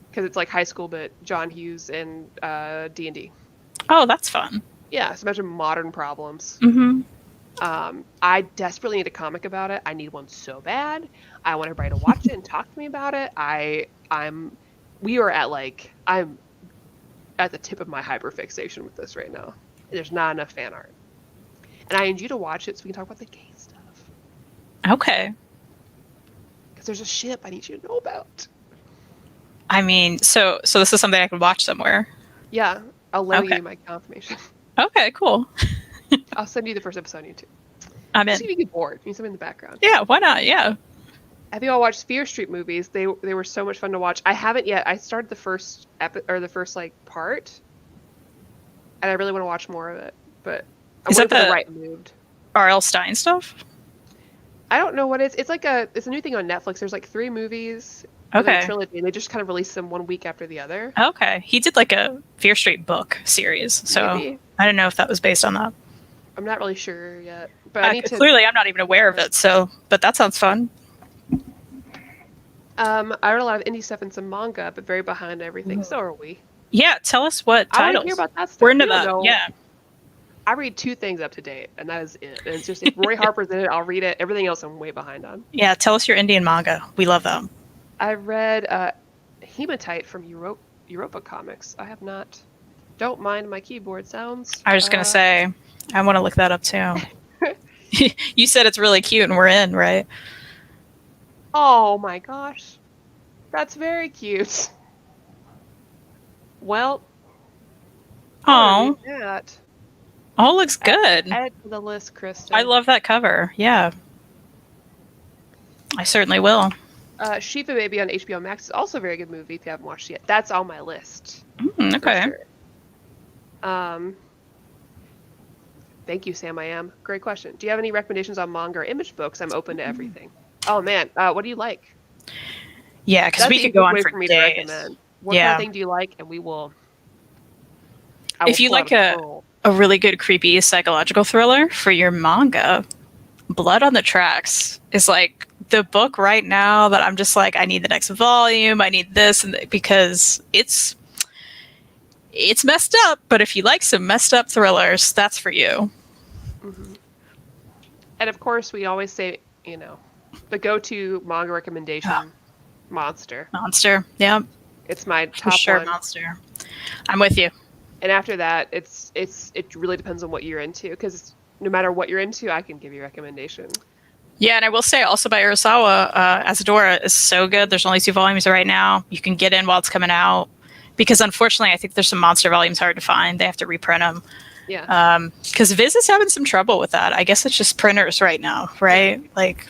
Because it's like high school, but John Hughes and D&D. Oh, that's fun. Yeah, so imagine modern problems. Mm-hmm. I desperately need a comic about it. I need one so bad. I want everybody to watch it and talk to me about it. I'm at the tip of my hyperfixation with this right now. There's not enough fan art. And I need you to watch it so we can talk about the gay stuff. Okay. Because there's a ship I need you to know about. I mean, so this is something I could watch somewhere. Yeah, I'll lend you my confirmation. Okay, cool. I'll send you the first episode on YouTube. I'm in. Just if you get bored, you need something in the background. Yeah, why not? Yeah. Have you all watched Fear Street movies? They were so much fun to watch. I haven't yet. I started the first part, and I really want to watch more of it. But I'm waiting for the right mood. R.L. Stein stuff? I don't know what it's. It's a new thing on Netflix. There's like 3 movies. Okay. A trilogy, and they just kind of release them one week after the other. Okay. He did like a Fear Street book series, so Maybe. I don't know if that was based on that. I'm not really sure yet, but I need to. Clearly, I'm not even aware of it. But that sounds fun. I read a lot of indie stuff and some manga, but very behind everything. So are we. Yeah, tell us what titles. I want to hear about that stuff. We're into that. Yeah. I read 2 things up to date, and that is it. And it's just if Roy Harper's in it, I'll read it. Everything else, I'm way behind on. Yeah, tell us your Indian manga. We love them. I read Hematite from Europa Comics. I have not. Don't mind my keyboard sounds. I was just gonna say, I want to look that up too. You said it's really cute, and we're in, right? Oh my gosh, that's very cute. Well, oh, that. Oh, looks good. Add to the list, Kristan. I love that cover. Yeah, I certainly will. Shiva Baby on HBO Max is also a very good movie if you haven't watched it yet. That's on my list. Okay. Sure. Thank you, Sam. I am. Great question. Do you have any recommendations on manga or image books? I'm open to everything. Oh man, what do you like? Yeah, because we could go on for days. What kind of thing do you like? And we will. If you like a really good creepy psychological thriller for your manga, Blood on the Tracks is like the book right now that I'm just like, I need the next volume, I need this, and because it's messed up, but if you like some messed up thrillers, that's for you. Mm-hmm. And of course, we always say, the go-to manga recommendation, Monster. Monster, yeah. It's my top one. Monster. I'm with you. And after that, it really depends on what you're into, because no matter what you're into, I can give you a recommendation. Yeah, and I will say also by Urasawa, Asadora is so good. There's only 2 volumes right now. You can get in while it's coming out. Because unfortunately, I think there's some monster volumes hard to find. They have to reprint them. Yeah. Because Viz is having some trouble with that. I guess it's just printers right now, right? Like,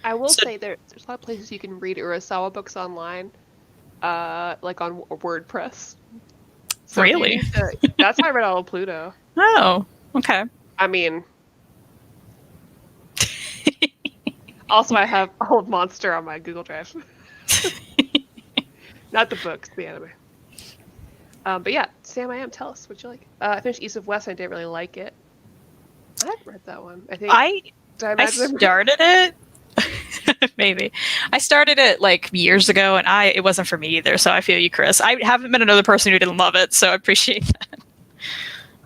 I will say there's a lot of places you can read Urasawa books online, like on WordPress. So really? That's how I read all of Pluto. Oh, okay. I mean, also I have all of Monster on my Google Drive. Not the books, the anime. But yeah, Sam, I am. Tell us what you like. I finished East of West. I didn't really like it. I haven't read that one. I think I started it. Maybe I started it like years ago, and it wasn't for me either. So I feel you, Chris. I haven't met another person who didn't love it, so I appreciate that.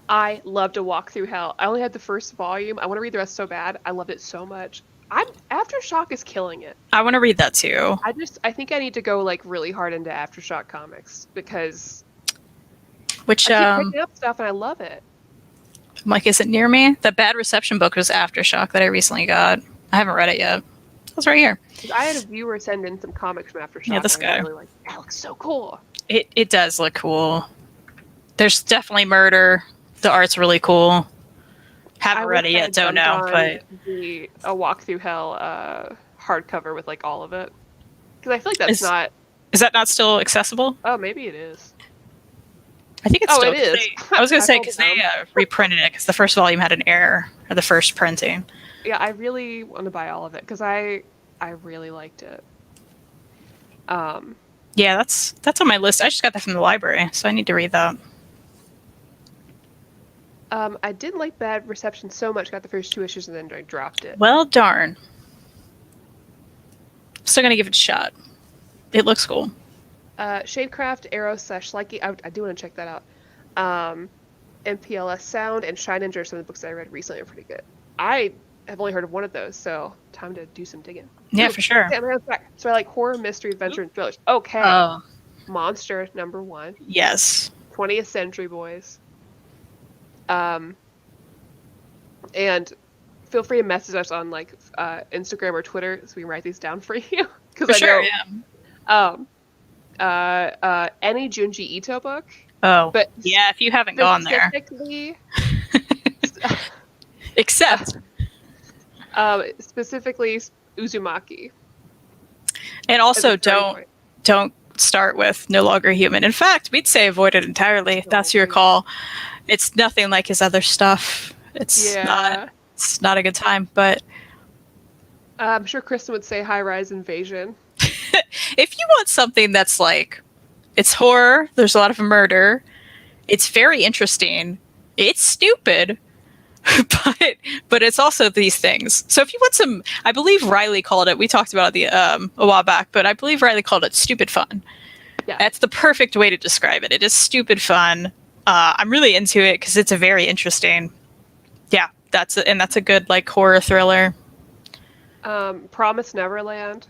I loved A Walk Through Hell. I only had the first volume. I want to read the rest so bad. I loved it so much. Aftershock is killing it. I want to read that too. I think I need to go like really hard into Aftershock comics because I keep picking up stuff and I love it. I'm like, is it near me? The Bad Reception book was Aftershock that I recently got. I haven't read it yet. It's right here. I had a viewer send in some comics from Aftershock. Yeah, this guy. Really that looks so cool. It does look cool. There's definitely murder. The art's really cool. Haven't read it yet, don't know. But A Walk Through Hell hardcover with like all of it. Because I feel like that's not. Is that not still accessible? Oh, maybe it is. I think it's still. It is. I was going to say because they reprinted it because the first volume had an error, or the first printing. Yeah, I really want to buy all of it because I really liked it. Yeah, that's on my list. I just got that from the library, so I need to read that. I didn't like Bad Reception so much. Got the first 2 issues and then I dropped it. Well, darn. Still gonna give it a shot. It looks cool. Shadecraft, Arrow / Likey. I do want to check that out. MPLS Sound and Shine Ninja are some of the books that I read recently are pretty good. I have only heard of one of those, so time to do some digging. Yeah, for sure. So I like horror, mystery, adventure, and thrillers. Okay. Oh, Monster #1. yes. 20th Century Boys. And feel free to message us on like Instagram or Twitter so we can write these down for you. For sure, yeah. Any Junji Ito book. Oh, but yeah, if you haven't gone there. Except. Specifically Uzumaki. And also don't start with No Longer Human. In fact, we'd say avoid it entirely. That's your call. It's nothing like his other stuff. It's not a good time, but I'm sure Kristan would say High Rise Invasion. If you want something that's like, it's horror, there's a lot of murder, it's very interesting, it's stupid, but it's also these things. So if you want some, I believe Riley called it, we talked about it a while back, but I believe Riley called it stupid fun. Yeah. That's the perfect way to describe it. It is stupid fun. I'm really into it because it's a very interesting, yeah, that's a good like horror thriller. Promise Neverland.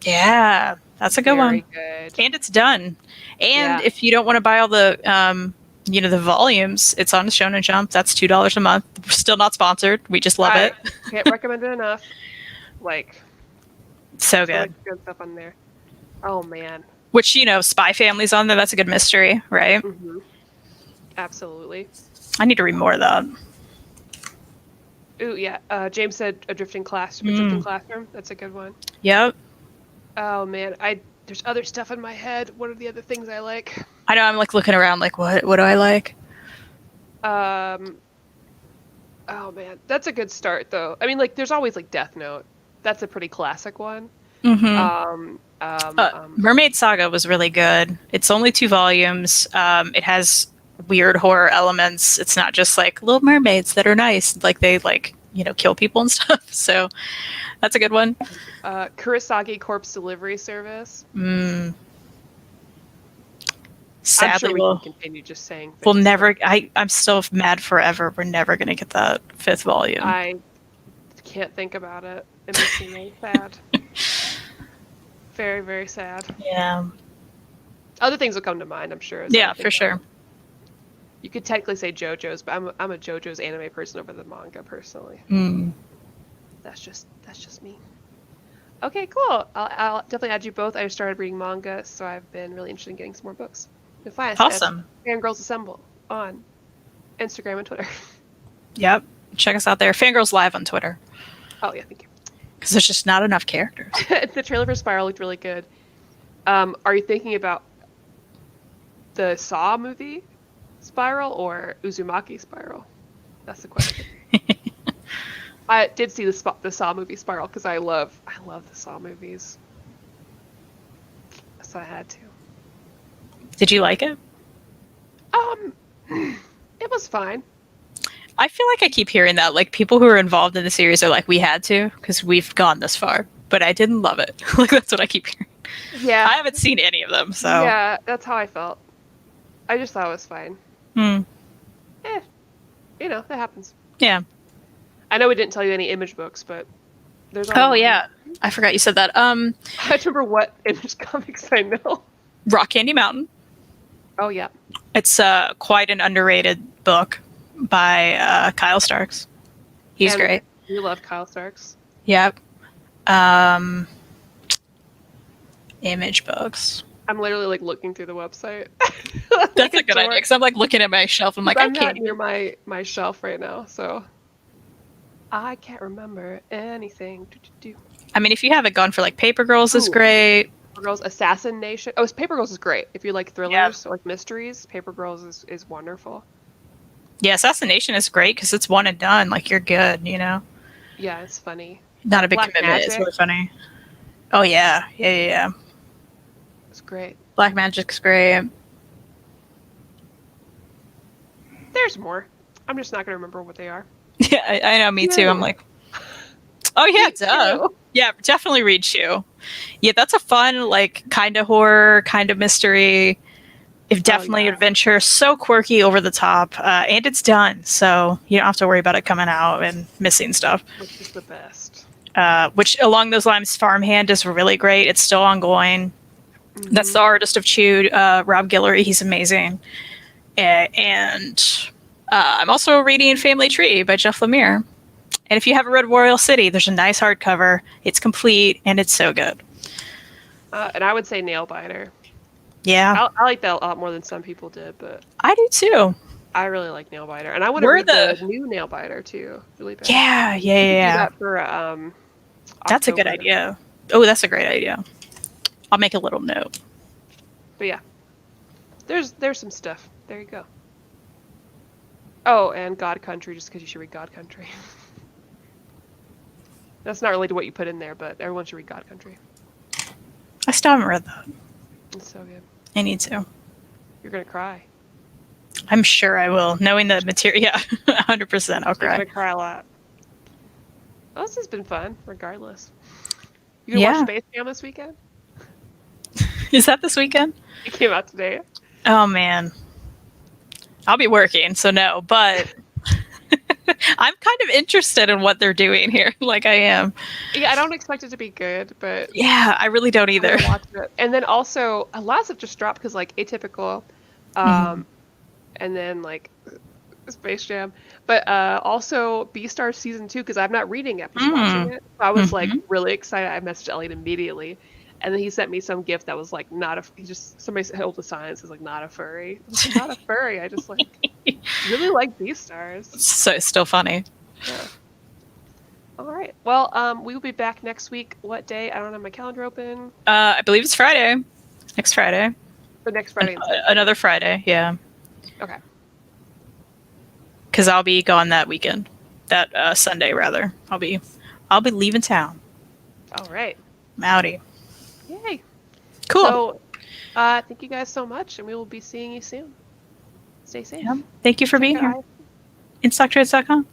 Yeah, that's a good one. Good. And it's done. And if you don't want to buy all the the volumes, it's on Shonen Jump. That's $2 a month. We're still not sponsored. We just love it. Can't recommend it enough. Like, so good. Like good stuff on there. Oh man. Which Spy Family's on there. That's a good mystery, right? Mm-hmm. Absolutely. I need to read more of that. Ooh yeah. James said a drifting classroom. That's a good one. Yep. Oh man, there's other stuff in my head. What are the other things I like? I know, I'm like looking around like what do I like? Oh man, that's a good start though. I mean, like there's always like Death Note. That's a pretty classic one. Mm-hmm. Mermaid Saga was really good. It's only 2 volumes. It has weird horror elements. It's not just like little mermaids that are nice. Like they kill people and stuff. So that's a good one. Kurosagi Corpse Delivery Service. Sadly, I'm sure we can continue just saying things. We'll never. I'm still mad forever. We're never going to get that 5th volume. I can't think about it. It makes me really sad. Very, very sad. Yeah. Other things will come to mind, I'm sure. Yeah, for sure. You could technically say JoJo's, but I'm a JoJo's anime person over the manga personally. That's just me. Okay, cool. I'll definitely add you both. I started reading manga, so I've been really interested in getting some more books. Awesome. Fangirlz Assemble on Instagram and Twitter. Yep. Check us out there. Fangirlz Live on Twitter. Oh yeah, thank you. Because there's just not enough characters. The trailer for Spiral looked really good. Are you thinking about the Saw movie Spiral or Uzumaki Spiral? That's the question. I did see the Saw movie Spiral because I love the Saw movies. So I had to. Did you like it? It was fine. I feel like I keep hearing that. Like, people who are involved in the series are like, we had to, because we've gone this far. But I didn't love it. Like, that's what I keep hearing. Yeah. I haven't seen any of them, so. Yeah, that's how I felt. I just thought it was fine. That happens. Yeah. I know we didn't tell you any Image books, but there's Oh, yeah. I forgot you said that. I remember what Image comics I know. Rock Candy Mountain. Oh, yeah. It's quite an underrated book by Kyle Starks. He's great. You love Kyle Starks. Yep. Image books. I'm literally like looking through the website. That's a good idea, because I'm like looking at my shelf. I'm like, I'm I can't. not near my shelf right now, so I can't remember anything. I mean, if you haven't gone for like Paper Girls is great. Paper Girls, Assassination. Oh, Paper Girls is great. If you like thrillers or like mysteries, Paper Girls is wonderful. Yeah, Assassination is great because it's one and done. Like, you're good, Yeah, it's funny. Not a big Black commitment. Magic. It's really funny. Oh, yeah. Yeah. great. Black Magic's great. There's more. I'm just not going to remember what they are. Yeah, I know, me too. Chew. I'm like, oh yeah, Read duh. Chew. Yeah, definitely read Chew. Yeah, that's a fun, like, kind of horror, kind of mystery. If definitely adventure, so quirky, over the top, and it's done, so you don't have to worry about it coming out and missing stuff. Which is the best. Which, along those lines, Farmhand is really great. It's still ongoing. Mm-hmm. That's the artist of Chew, Rob Guillory. He's amazing. And I'm also reading Family Tree by Jeff Lemire. And if you haven't read Royal City, there's a nice hardcover. It's complete, and it's so good. And I would say Nailbiter. Yeah. I like that a lot more than some people did, but I do too. I really like Nailbiter. And I want to read the new Nailbiter too. Really bad. Yeah. Do that for that's a good October. idea. Oh, that's a great idea. I'll make a little note. But yeah. There's some stuff. There you go. Oh, and God Country, just because you should read God Country. That's not related to what you put in there, but everyone should read God Country. I still haven't read that. It's so good. I need to. You're gonna cry. I'm sure I will. Knowing the material, yeah, 100%. I'll You're cry. gonna cry a lot. Well, this has been fun, regardless. You gonna watch Space Jam this weekend? Is that this weekend? It came out today. Oh man, I'll be working, so no. But I'm kind of interested in what they're doing here. Like I am. Yeah, I don't expect it to be good, but yeah, I really don't either. Watch it. And then also a lot of stuff just dropped because like Atypical, and then like Space Jam, but also Beastars season 2 because I'm not reading it, I'm just watching it. So I was like really excited. I messaged Elliot immediately, and then he sent me some gift that was like not a. Somebody held the sign that says like not a furry. I was like, not a furry. I just like really like Beastars. So it's still funny. Yeah. All right. Well, we will be back next week. What day? I don't have my calendar open. I believe it's Friday. Next Friday. The next Friday. Another Friday. Yeah. Okay. Because I'll be gone that weekend. That Sunday, rather. I'll be leaving town. All right. Howdy. Yay. Cool. So, thank you guys so much, and we will be seeing you soon. Stay safe. Yeah. Thank you for being here. InStockTrades.com.